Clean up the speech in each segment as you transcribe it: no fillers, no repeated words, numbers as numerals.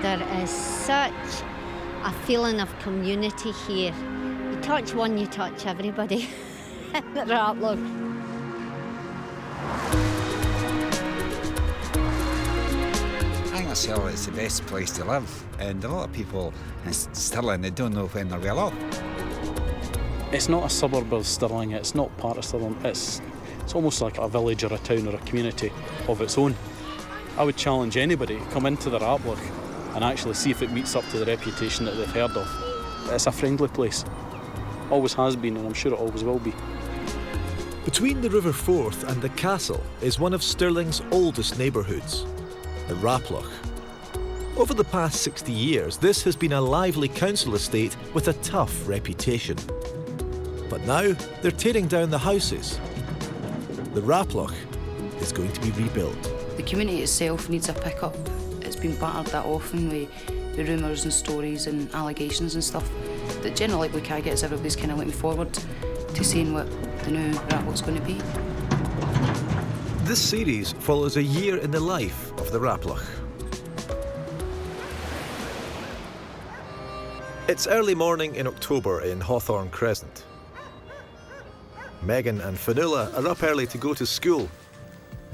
There is such a feeling of community here. You touch one, you touch everybody at Raploch. I think myself it's the best place to live, and a lot of people in Stirling, they don't know when they're well off. It's not a suburb of Stirling, it's not part of Stirling, it's almost like a village or a town or a community of its own. I would challenge anybody to come into the Raploch and actually see if it meets up to the reputation that they've heard of. It's a friendly place, always has been, and I'm sure it always will be. Between the River Forth and the castle is one of Stirling's oldest neighbourhoods, the Raploch. Over the past 60 years, this has been a lively council estate with a tough reputation. But now they're tearing down the houses. The Raploch is going to be rebuilt. The community itself needs a pick-up. It's been battered that often with rumours and stories and allegations and stuff. The general outlook I get is everybody's kind of looking forward to seeing what the new Raploch's going to be. This series follows a year in the life of the Raploch. It's early morning in October in Hawthorne Crescent. Megan and Fanula are up early to go to school.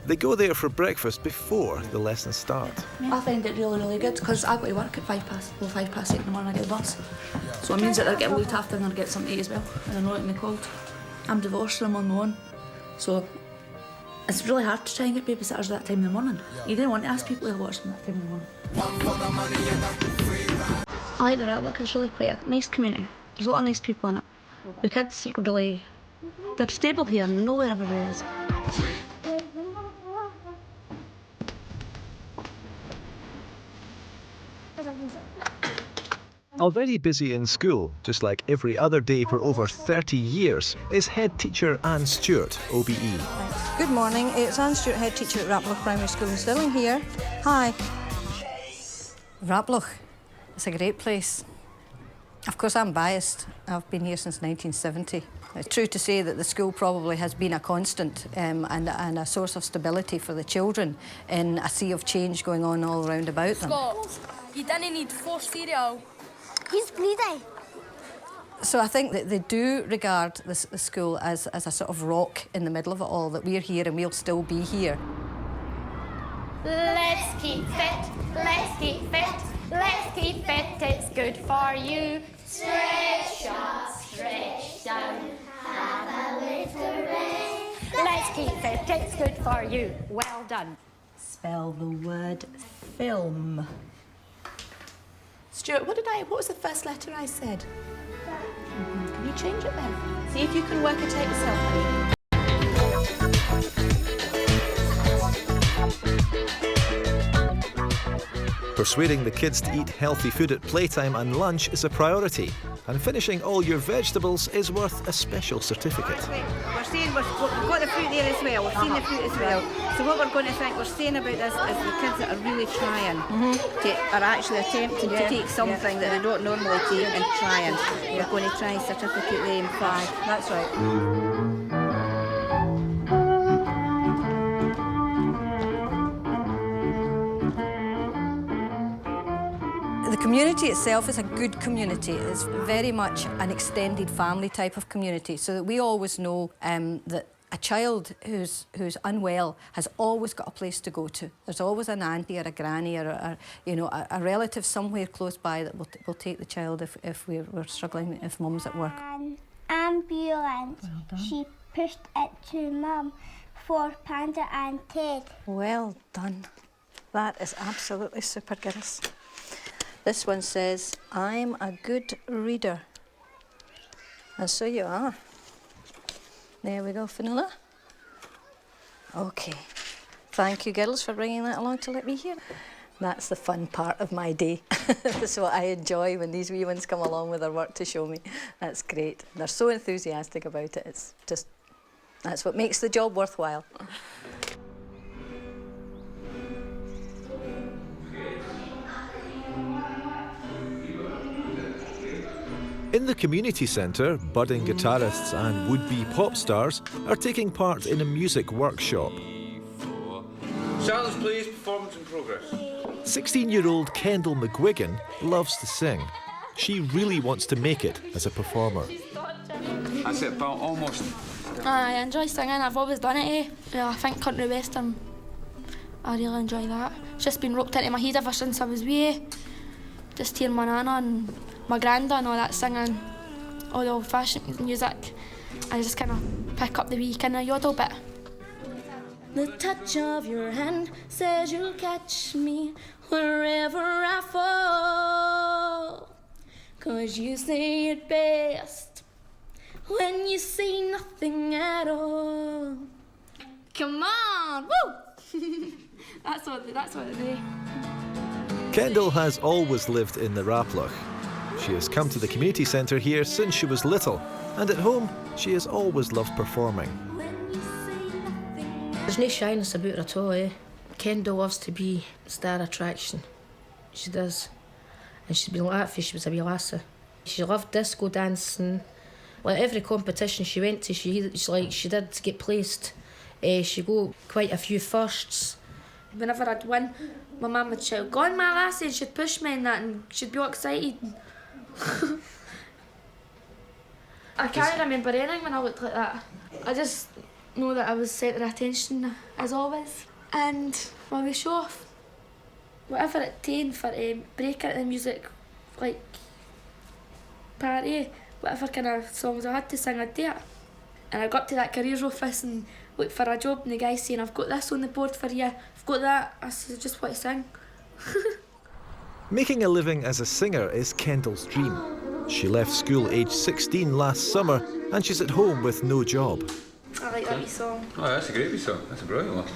They go there for breakfast before the lessons start. I find it really, really good because I've got to work at 8:05 in the morning. I get the bus. So it means that I get looked after and I get something to eat as well. And I know it can be cold. I'm divorced and I'm on my own. So it's really hard to try and get babysitters that time in the morning. You don't want to ask people to watch them that time in the morning. I like the Raploch. It's really quite a nice community. There's a lot of nice people in it. The kids are really, they're stable here and they know where everybody is. Already busy in school, just like every other day for over 30 years, is head teacher Anne Stewart, OBE. Good morning, it's Anne Stewart, head teacher at Raploch Primary School in Stirling here. Hi. Raploch, it's a great place. Of course, I'm biased. I've been here since 1970. It's true to say that the school probably has been a constant and a source of stability for the children in a sea of change going on all around about them. Scott, you didn't need 4 cereal. He's greedy. So I think that they do regard the school as a sort of rock in the middle of it all, that we're here and we'll still be here. Let's keep fit, let's keep fit, let's keep fit, it's good for you. Stretch up, stretch down, have a little rest. Let's keep fit, it's good for you. Well done. Spell the word film. Stuart, what was the first letter I said? Can you change it then? See if you can work it out yourself, honey. Persuading the kids to eat healthy food at playtime and lunch is a priority, and finishing all your vegetables is worth a special certificate. We're saying we've got the fruit there as well, we've seen the fruit as well. So what we're going to think, we're saying about this is the kids that are really trying, are actually attempting to take something that they don't normally take and trying. We're going to try and certificate them for. That's right. The community itself is a good community. It's very much an extended family type of community, so that we always know that a child who's unwell has always got a place to go to. There's always an auntie or a granny or a relative somewhere close by that will take the child if we're struggling, if mum's at work. An ambulance. Well, she pushed it to Mum for Panda and Ted. Well done. That is absolutely super, girls. This one says, I'm a good reader. And so you are. There we go, Fanula. OK. Thank you, girls, for bringing that along to let me hear. That's the fun part of my day. That's what I enjoy when these wee ones come along with their work to show me. That's great. They're so enthusiastic about it. It's just, that's what makes the job worthwhile. In the community centre, budding guitarists and would-be pop stars are taking part in a music workshop. Silence, please. Performance in progress. 16-year-old Kendall McGuigan loves to sing. She really wants to make it as a performer. That's it, pal, almost. I enjoy singing, I've always done it, eh? Yeah, I think country western, I really enjoy that. It's just been roped into my head ever since I was wee. Just hearing my nana and my granda and all that singing, all the old-fashioned music. I just kind of pick up the wee kind of yodel bit. The touch of your hand says you'll catch me wherever I fall. 'Cause you say it best when you say nothing at all. Come on, woo! that's what it is. Kendall has always lived in the Raploch. She has come to the community centre here since she was little, and at home she has always loved performing. There's no shyness about her at all, eh? Kendall loves to be star attraction. She does. And she's been like that since she was a wee lassie. She loved disco dancing. Like every competition she went to, she did get placed. She got quite a few firsts. Whenever I'd win, my mum would shout, "Go on, my lassie," and she'd push me and that, and she'd be all excited. I can't remember anything when I looked like that. I just know that I was centre of attention, as always. And when we show off, whatever it takes for break into the music, like party, whatever kind of songs I had to sing, I'd do it. And I got to that careers office and looked for a job, and the guy saying, "I've got this on the board for you, I've got that." I said, "I just want to sing." Making a living as a singer is Kendall's dream. She left school aged 16 last summer, and she's at home with no job. I like that wee song. Oh, that's a great wee song. That's a brilliant one.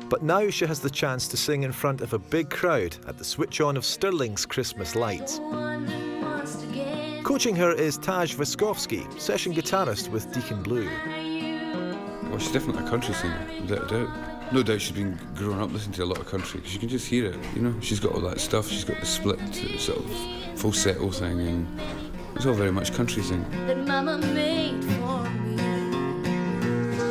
But now she has the chance to sing in front of a big crowd at the switch-on of Stirling's Christmas lights. Coaching her is Taj Viskovsky, session guitarist with Deacon Blue. Well, she's definitely a country singer, without a doubt. No doubt she's been growing up listening to a lot of country, because you can just hear it, you know. She's got all that stuff, she's got the split sort of falsetto thing, and it's all very much country singing. That Mama made for me.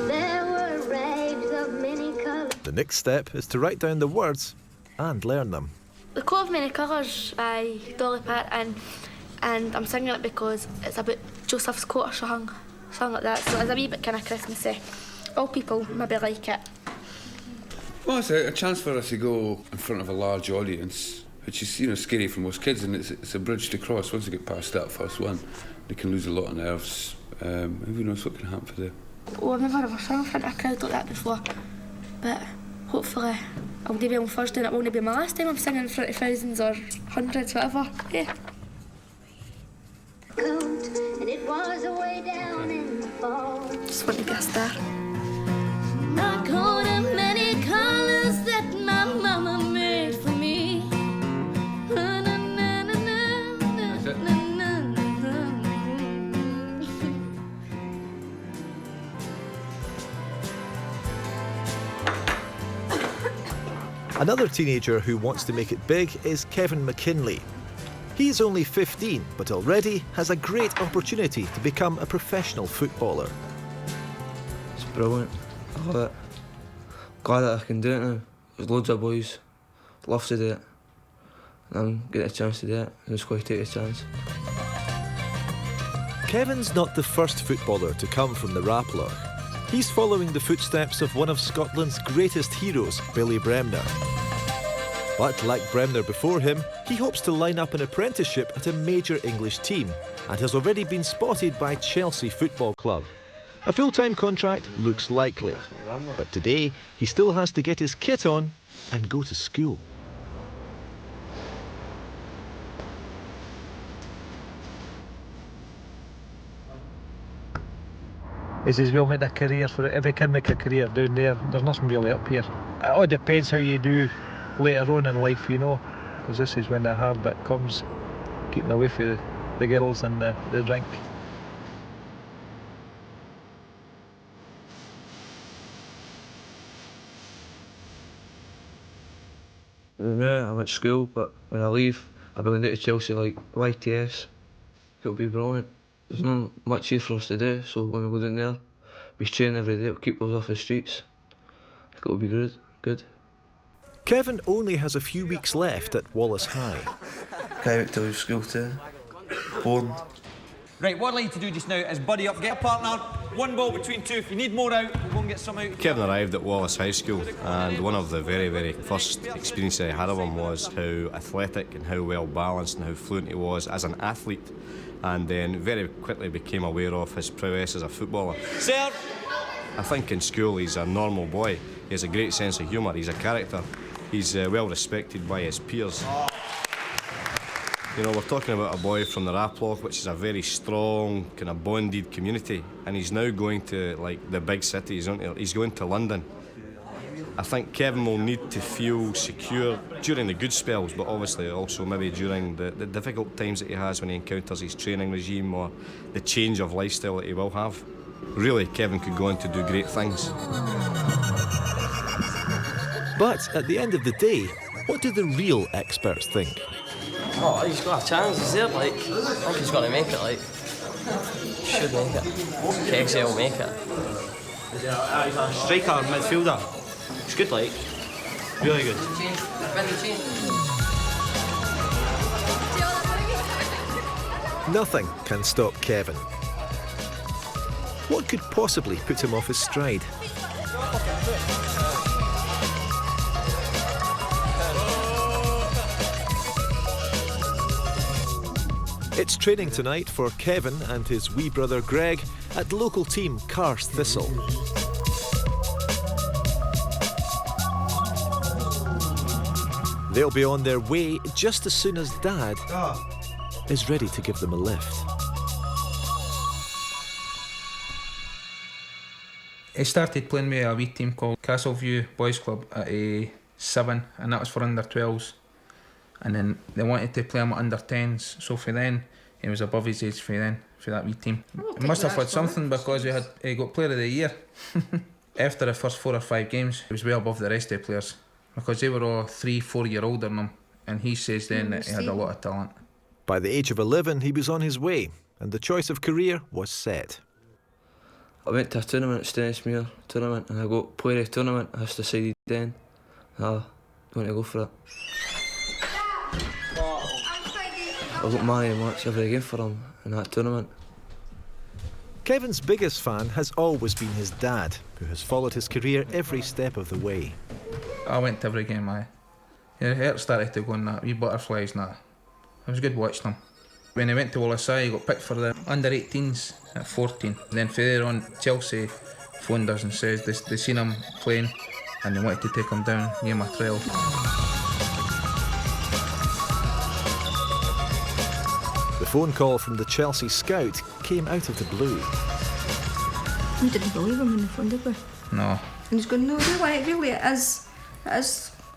There were raves of many colours. The next step is to write down the words and learn them. The Coat of Many Colours by Dolly Parton, and I'm singing it because it's about Joseph's coat or something like that, so it's a wee bit kind of Christmassy. All people maybe like it. Well, it's a chance for us to go in front of a large audience, which is, you know, scary for most kids, and it's a bridge to cross. Once they get past that first one, they can lose a lot of nerves. Who knows what can happen for them. Well, I've never ever sung in front of a crowd like that before, but hopefully I'll do well on Thursday and it won't be my last time I'm singing in front of thousands or hundreds, whatever. Yeah. And it was away down in the fall. Just want to get a star. My coat of many colours that my mama made for me. Na, na, na, na, na, na, na, na, na. Another teenager who wants to make it big is Kevin McKinley. He's only 15, but already has a great opportunity to become a professional footballer. It's brilliant. I love it. Glad that I can do it now. There's loads of boys love to do it. And I'm getting a chance to do it. I'm just going to take a chance. Kevin's not the first footballer to come from the Raploch. He's following the footsteps of one of Scotland's greatest heroes, Billy Bremner. But like Bremner before him, he hopes to line up an apprenticeship at a major English team and has already been spotted by Chelsea Football Club. A full-time contract looks likely, but today he still has to get his kit on and go to school. Is as well made a career for it. Every kid make a career down there. There's nothing really up here. It all depends how you do later on in life, you know, because this is when the hard bit comes, keeping away from the girls and the drink. Yeah, I'm at school, but when I leave, I'll be going down to Chelsea like YTS. It'll be brilliant. There's not much here for us to do, so when we go down there, we train every day, it'll keep us off the streets. It'll be good. Kevin only has a few weeks left at Wallace High. Can't wait till school too. Boring. Right, what I'd like you to do just now is buddy up, get a partner, one ball between two. If you need more out, we'll go and get some out. Kevin arrived at Wallace High School, and one of the very, very first experiences I had of him was how athletic and how well balanced and how fluent he was as an athlete, and then very quickly became aware of his prowess as a footballer. Sir! I think in school he's a normal boy. He has a great sense of humour, he's a character. He's well respected by his peers. You know, we're talking about a boy from the Raploch, which is a very strong, kind of bonded community, and he's now going to, like, the big cities, he's going to London. I think Kevin will need to feel secure during the good spells, but obviously also maybe during the difficult times that he has when he encounters his training regime or the change of lifestyle that he will have. Really, Kevin could go on to do great things. But at the end of the day, what do the real experts think? Oh, he's got a chance, he's there, like. I think he's going to make it, like. Should make it. Kegsy will make it. He's a striker, midfielder. He's good, like. Really good. Nothing can stop Kevin. What could possibly put him off his stride? It's training tonight for Kevin and his wee brother Greg at the local team Cars Thistle. They'll be on their way just as soon as Dad is ready to give them a lift. I started playing with a wee team called Castleview Boys Club at 7, and that was for under 12s. And then they wanted to play him at under 10s, so for then he was above his age for that wee team. He must have had something because he got Player of the Year. After the first 4 or 5 games, he was way above the rest of the players because they were all 3-4 years older than him, and he says then that he had a lot of talent. By the age of 11, he was on his way, and the choice of career was set. I went to a tournament at Stennismere tournament, and I got Player of the Tournament. I just decided then, I want to go for it. I got man of the match every game for him in that tournament. Kevin's biggest fan has always been his dad, who has followed his career every step of the way. I went to every game, Yeah, it started to go in that, wee butterflies and that. It was good watching him. When he went to Wallace High, he got picked for the under-18s at 14. And then from there on, Chelsea phoned us and says they seen him playing and they wanted to take him down near my trial. The phone call from the Chelsea scout came out of the blue. We didn't believe him when they phoned, did we? No. And he's going, no, really, it is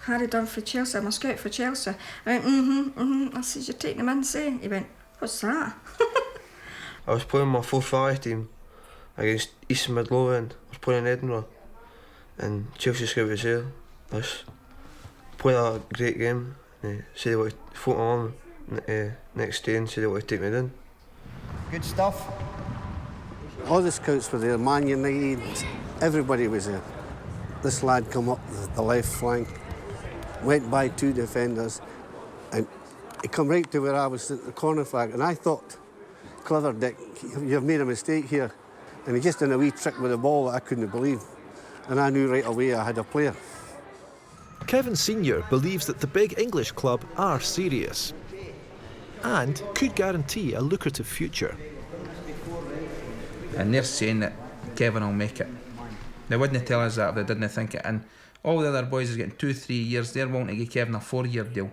Harry Dunn for Chelsea, I'm a scout for Chelsea. I went, I said, you're taking him in, say? He went, what's that? I was playing my 4-5 team against East Midlothian. I was playing in Edinburgh, and Chelsea scout was there. I played a great game. They said they wanted to phone my mum next day and said they wanted to take me down. Good stuff. All the scouts were there, Man United, everybody was there. This lad come up the left flank, went by 2 defenders, and he come right to where I was at the corner flag, and I thought, clever Dick, you've made a mistake here. And he just done a wee trick with the ball that I couldn't believe. And I knew right away I had a player. Kevin Sr. believes that the big English club are serious and could guarantee a lucrative future. And they're saying that Kevin will make it. They wouldn't tell us that if they didn't think it. And all the other boys are getting 2-3 years. They're wanting to give Kevin a 4-year deal.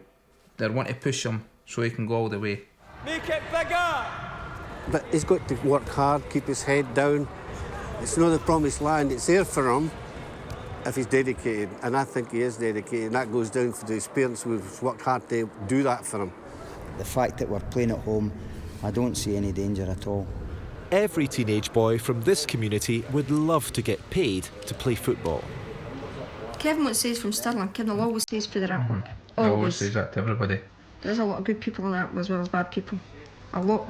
They want to push him so he can go all the way. Make it bigger! But he's got to work hard, keep his head down. It's not the promised land, it's there for him if he's dedicated. And I think he is dedicated, and that goes down for the experience. We've worked hard to do that for him. The fact that we're playing at home, I don't see any danger at all. Every teenage boy from this community would love to get paid to play football. Kevin won't say he's from Stirling. Kevin will always say he's for the Raploch. I always say that to everybody. There's a lot of good people in that as well as bad people. A lot.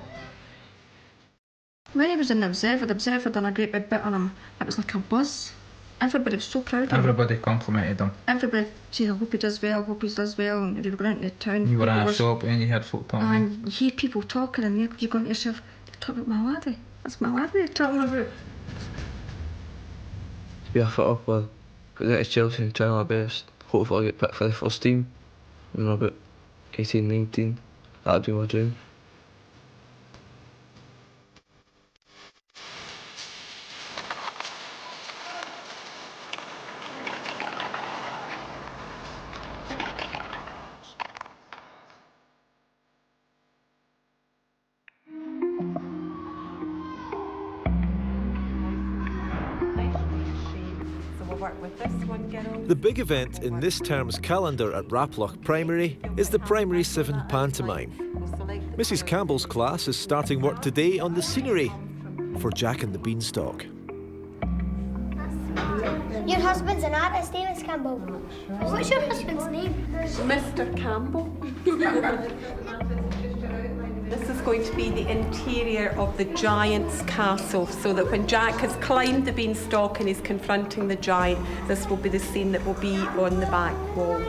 When he was in the Observer done a great big bit on him. It was like a buzz. Everybody was so proud of him. Everybody complimented him. Everybody said, I hope he does well, and if you were going into town. You were in a shop and you heard folk talking. And you hear people talking and you're going to yourself, they're talking about my laddie. That's my laddie they're talking about. Be a fit up with, put it to Chelsea and try my best. Hopefully I get picked for the first team when I'm about 18, 19. That'd be my dream. The big event in this term's calendar at Raploch Primary is the Primary 7 pantomime. Mrs Campbell's class is starting work today on the scenery for Jack and the Beanstalk. Your husband's an artist, Miss Campbell. What's your husband's name? Mr. Campbell. This is going to be the interior of the giant's castle, so that when Jack has climbed the beanstalk and he's confronting the giant, this will be the scene that will be on the back wall.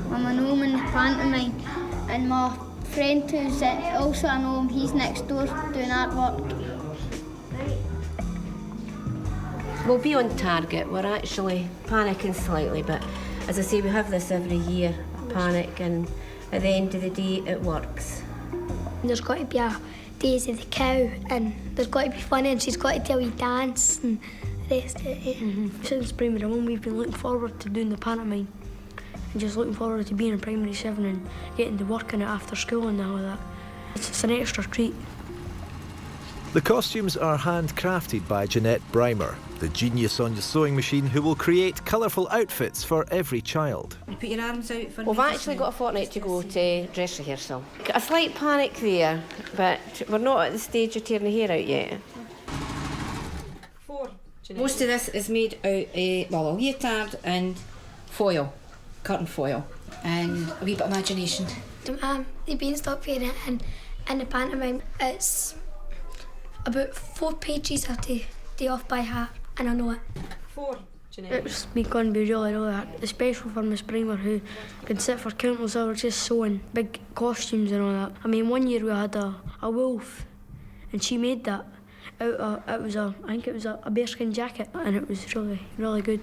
I'm a gnome in the pantomime, and my friend who's also a gnome, he's next door doing artwork. We'll be on target. We're actually panicking slightly, but as I say, we have this every year, panic, and at the end of the day, it works. There's got to be a Daisy the cow, and there's got to be fun, and she's got to tell you dance and the rest of it. Since primary 1, we've been looking forward to doing the pantomime and just looking forward to being in primary 7 and getting to work in it after school and all that. It's an extra treat. The costumes are handcrafted by Jeanette Brymer, the genius on your sewing machine who will create colourful outfits for every child. You put your arms out for We've actually got a fortnight to go to dress rehearsal. A slight panic there, but we're not at the stage of tearing the hair out yet. Most of this is made out of, a leotard and foil, curtain foil, and a wee bit of imagination. The Beanstalk variant and the pantomime, it's about 4 pages I have to do off by heart, and I know it. 4. It's going to be really hard, especially for Miss Brymer, who can sit for countless hours just sewing big costumes and all that. I mean, one year we had a wolf, and she made that out of, I think it was a bearskin jacket, and it was really, really good.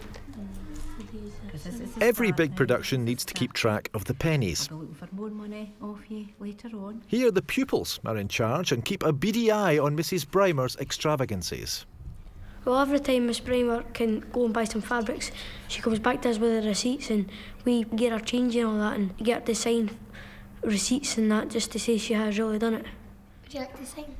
Every big production needs to keep track of the pennies. Looking for more money off you later on. Here the pupils are in charge and keep a beady eye on Mrs Brymer's extravagancies. Well, every time Miss Brymer can go and buy some fabrics, she comes back to us with the receipts, and we get her change and all that, and get her to sign receipts and that, just to say she has really done it. Would you like to sign?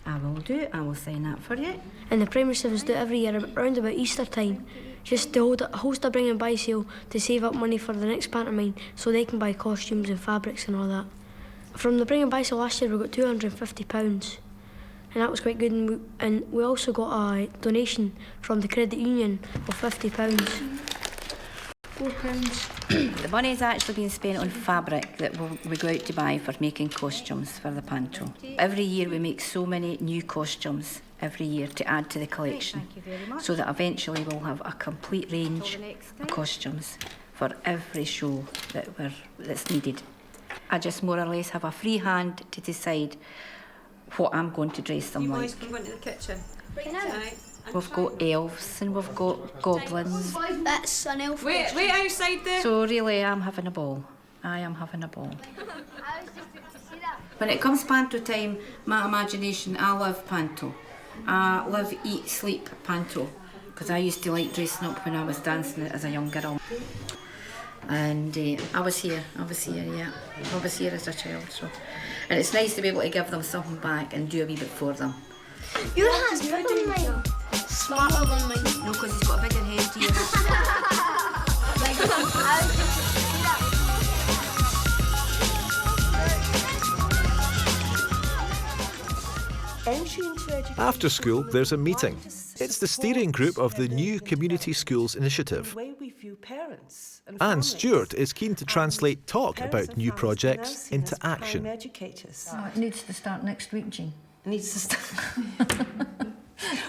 I will do. I will sign that for you. And the primary 7s do it every year around about Easter time, just to host a bring and buy sale to save up money for the next pantomime, so they can buy costumes and fabrics and all that. From the bring and buy sale last year, we got £250. And that was quite good, and we also got a donation from the credit union of £50. £4. The money is actually being spent on fabric that we go out to buy for making costumes for the panto. Every year we make so many new costumes every year to add to the collection, so that eventually we'll have a complete range of costumes for every show that's needed. I just more or less have a free hand to decide what I'm going to dress them like. Can go into the kitchen. We've got elves and we've got goblins. That's an elf. Wait outside there. So really, I'm having a ball. I am having a ball. When it comes panto time, my imagination, I love panto. I live, eat, sleep panto, because I used to like dressing up when I was dancing as a young girl. And I was here, yeah. I was here as a child, so. And it's nice to be able to give them something back and do a wee bit for them. Your hand's bigger than mine. Smarter than mine. No, because he's got a bigger head here. After school, there's a meeting. It's the steering group of the new Community Schools Initiative. Anne Stewart is keen to translate talk about new projects into action. Oh, it needs to start next week, Jean. It needs to start.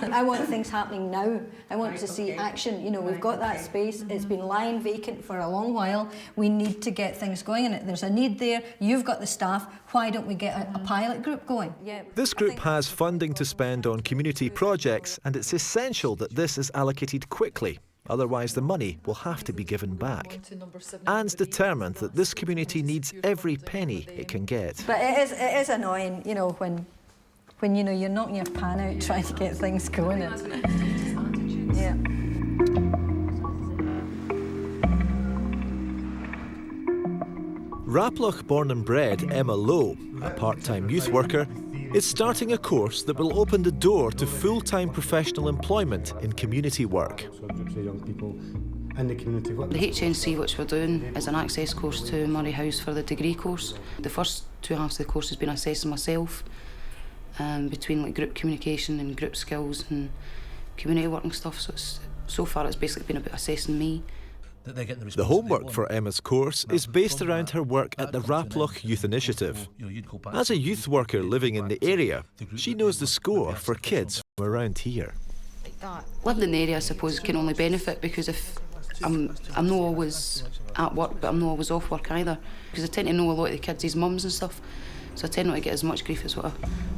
I want things happening now. I want to see action. You know, we've got that space. It's been lying vacant for a long while. We need to get things going in it. There's a need there. You've got the staff. Why don't we get a pilot group going? Yeah. This group has funding to spend on community projects, and it's essential that this is allocated quickly. Otherwise, the money will have to be given back. Anne's determined that this community needs every penny it can get. But it is annoying, you know, when you know you're knocking your pan out trying to get things going. Yeah. Raploch born and bred Emma Lowe, a part-time youth worker, is starting a course that will open the door to full-time professional employment in community work. The HNC which we're doing is an access course to Murray House for the degree course. The first 2 halves of the course has been assessing myself between like group communication and group skills and community work and stuff. So far it's basically been about assessing me. The homework for Emma's course is based around her work at the Raploch Youth Initiative. As a youth worker living in the area, she knows the score for kids from around here. Living in the area, I suppose, can only benefit because if I'm not always at work, but I'm not always off work either, because I tend to know a lot of the kids' mums and stuff, so I tend not to get as much grief as what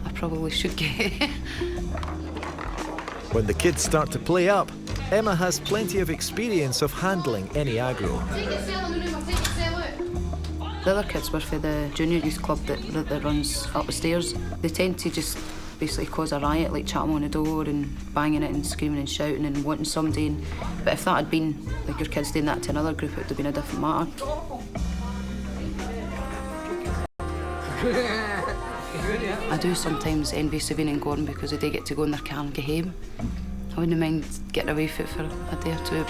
I probably should get. When the kids start to play up, Emma has plenty of experience of handling any aggro. The other kids were for the junior youth club that runs up the stairs. They tend to just basically cause a riot, like chatting on the door and banging it and screaming and shouting and wanting somebody. But if that had been like your kids doing that to another group, it would have been a different matter. I do sometimes envy Savine and Gordon because they get to go in their car and get home. I wouldn't mind getting away with it for a day or two.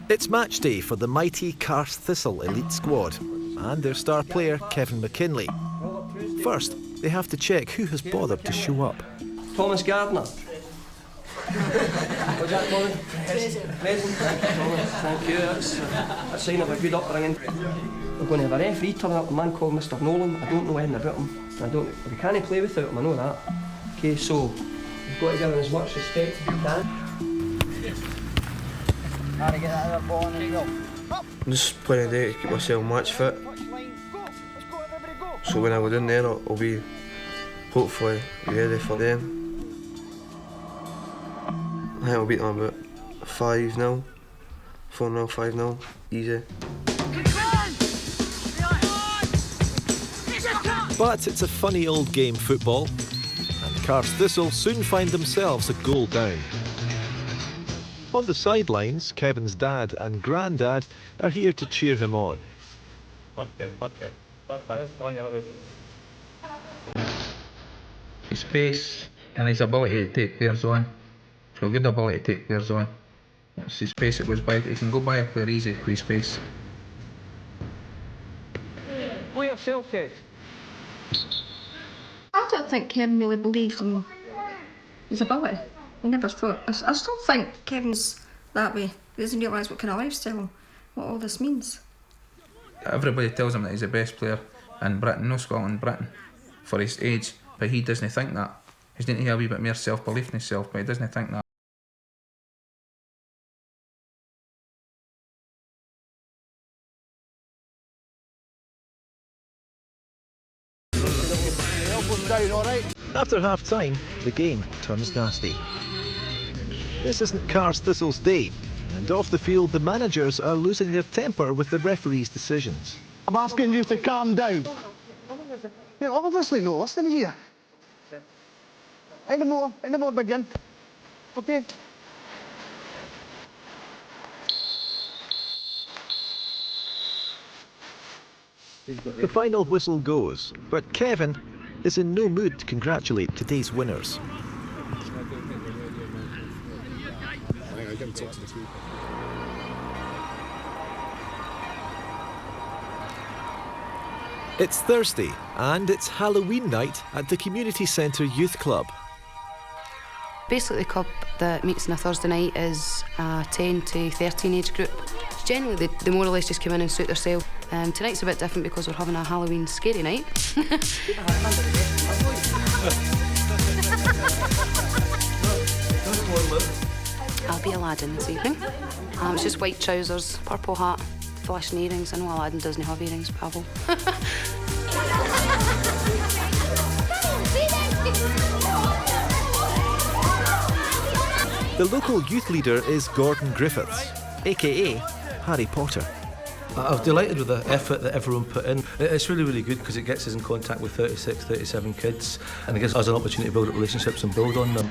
It's match day for the mighty Carse Thistle elite squad and their star player Kevin McKinley. First, they have to check who has bothered to show up. Thomas Gardner. What's that, Tommy? Present. Thank you, Tommy. Thank you. That's a sign of a good upbringing. We're going to have a referee turn up, a man called Mr. Nolan. I don't know anything about him. We can't play without him, I know that. Okay, so we've got to give him as much respect as we can. Gotta get that other ball on as well. I'm just playing a day to keep myself match fit. So when I go down there, I'll be hopefully ready for them. I think I'll beat them about 5-0, 4-0, 5-0, easy. But it's a funny old game, football, and Carse Thistle soon find themselves a goal down. On the sidelines, Kevin's dad and granddad are here to cheer him on. His pace and his ability to take players on. So good ability to take players on. It's his pace that goes by. He can go by a player easy with his pace. Play yourself, Kev. I don't think Kevin really believes in his ability. I never thought. I still think Kevin's that way. He doesn't realise what kind of lifestyle, what all this means. Everybody tells him that he's the best player in Britain, no Scotland, Britain, for his age, but he doesn't think that. He's need to have a wee bit more self-belief in himself, but he doesn't think that. After half-time, the game turns nasty. This isn't Carse Thistle's day, and off the field the managers are losing their temper with the referee's decisions. I'm asking you to calm down. You're obviously not listening here. Any more begin. Okay. The final whistle goes, but Kevin is in no mood to congratulate today's winners. It's Thursday, and it's Halloween night at the Community Centre Youth Club. Basically, the club that meets on a Thursday night is a 10 to 13 age group. Generally, they more or less just come in and suit themselves. Tonight's a bit different because we're having a Halloween scary night. I'll be Aladdin this evening. It's just white trousers, purple hat, flashing earrings. I know Aladdin doesn't have earrings, Pavel. The local youth leader is Gordon Griffiths, aka Harry Potter. I was delighted with the effort that everyone put in. It's really, really good because it gets us in contact with 36, 37 kids and it gives us an opportunity to build up relationships and build on them.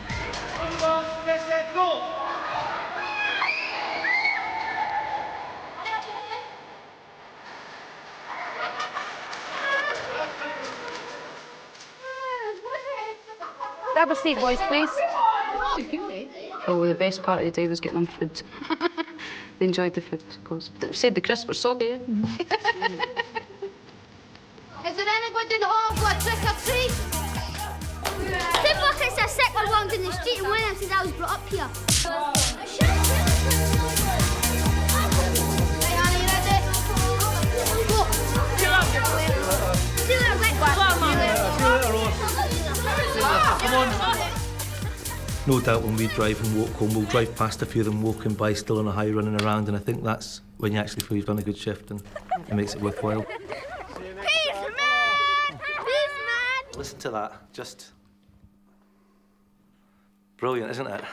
Grab a seat, boys, please. Oh, the best part of the day was getting them food. They enjoyed the food, of course. They said the crisps were soggy. Is there anybody in the hall got a trick or treat? Two buckets of sick were walking in the street and one of them said I was brought up here. Hey, Annie, you ready? Go. See you later, Rick. Come on. No doubt when we drive and walk home, we'll drive past a few of them walking by, still on a high, running around, and I think that's when you actually feel you've done a good shift and it makes it worthwhile. Peace, man! Listen to that, just brilliant, isn't it?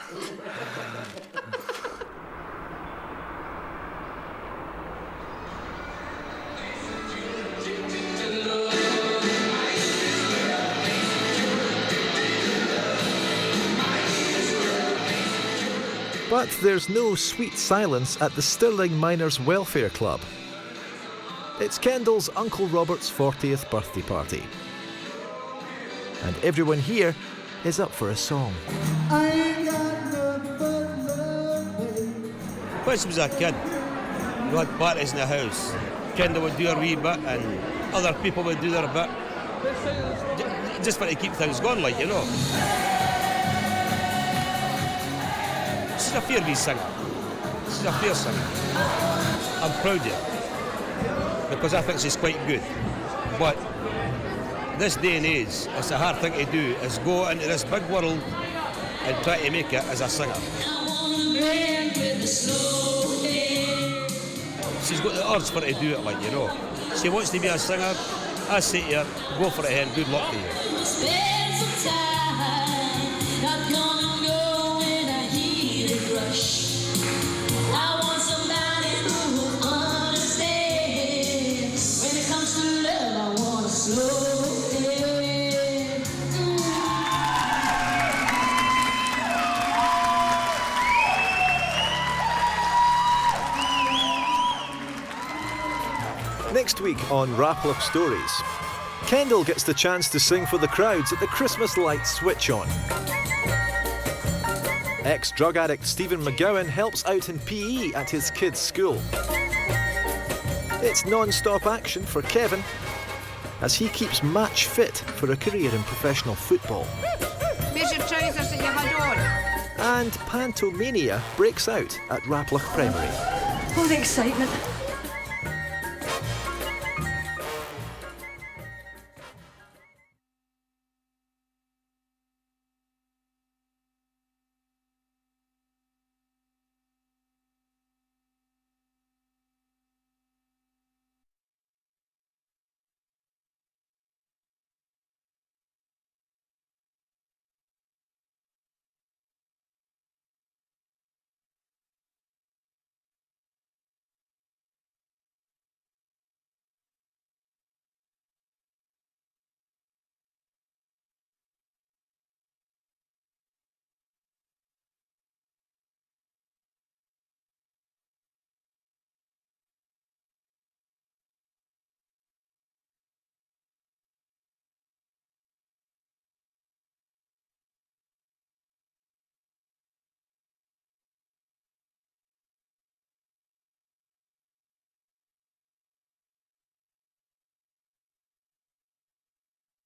But there's no sweet silence at the Stirling Miners Welfare Club. It's Kendall's Uncle Robert's 40th birthday party. And everyone here is up for a song. When I was a kid, we had parties in the house. Kendall would do her wee bit and other people would do their bit. Just for to keep things going, like, you know. She's a fair wee singer. She's a fair singer. I'm proud of her because I think she's quite good. But this day and age, it's a hard thing to do, is go into this big world and try to make it as a singer. She's got the urge for to do it, like, you know. She wants to be a singer. I say to her, go for it and good luck to you. I want somebody who will understand. When it comes to love, I want to slow it. Next week on Raploch Stories, Kendall gets the chance to sing for the crowds at the Christmas lights switch on. Ex-drug addict Stephen McGowan helps out in PE at his kids' school. It's non-stop action for Kevin as he keeps match fit for a career in professional football. Where's your trousers that you had on? And pantomania breaks out at Raploch Primary. Oh, the excitement.